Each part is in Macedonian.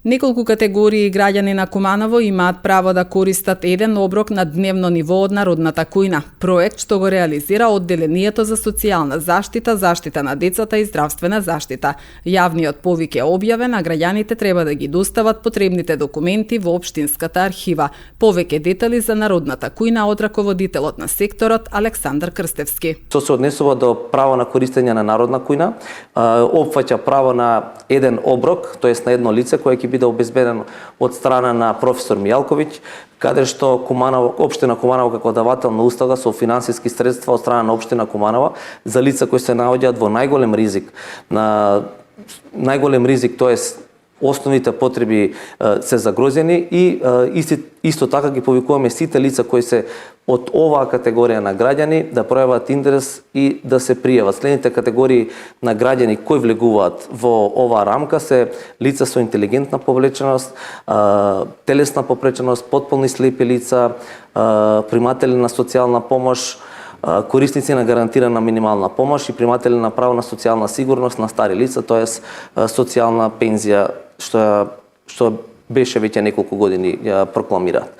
Неколку категории граѓани на Куманово имаат право да користат еден оброк на дневно ниво од народната кујна, проект што го реализира Одделението за социјална заштита, заштита на децата и здравствена заштита. Јавниот повик е објавен, а граѓаните треба да ги достават потребните документи во општинската архива. Повеќе детали за народната кујна од раководителот на секторот Александар Крстевски. Што се однесува до право на користење на народна кујна, опфаќа право на еден оброк, тоест на едно лице кое ќе биде обезбедено од страна на професор Мијалковиќ, каде што општина Куманово како давател на услуга со финансиски средства од страна на општина Куманово за лица кои се наоѓаат во најголем ризик, тоест основните потреби се загрозени и исто така ги повикуваме сите лица кои се од оваа категорија на граѓани да пројават интерес и да се пријават. Следните категории на граѓани кои влегуваат во оваа рамка се лица со интелигентна повлеченост, телесна попреченост, потполни слепи лица, приматели на социјална помош, корисници на гарантирана минимална помош и приматели на право на социјална сигурност на стари лица, тоест социјална пензија што беше веќе неколку години ја прокламираат.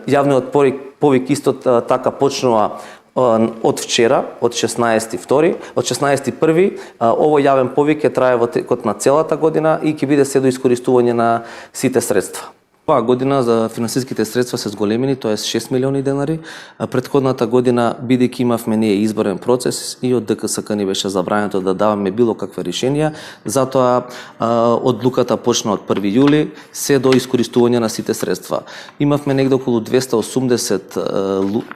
Јавниот повик исто така почнува од вчера, од 16.2, од 16.1, овој јавен повик ќе трае во текот на целата година и ќе биде се до искористување на сите средства. Оваа година за финансиските средства се зголемени, тоа е 6 милиони денари. Претходната година, бидејќи имавме ние изборен процес и од ДКСК ни беше забрането да даваме било какви решенија, затоа одлуката почна од 1 јули се до искористување на сите средства. Имавме негде околу 280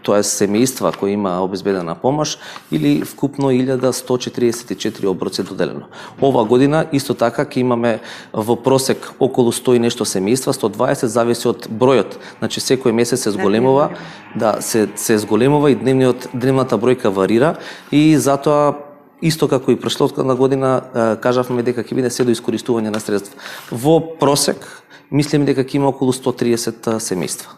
тоа е семејства кои има обезбедена помош или вкупно 1144 оброци доделено. Ова година исто така ќе имаме во просек околу 100 и нешто семејства, 120 зависи од бројот. Значи секој месец се зголемува, се зголемува и дневната бројка варира и затоа исто како и прошлотна година кажавме дека ќе биде се до искористување на средства. Во просек мислиме дека ќе има околу 130 семејства.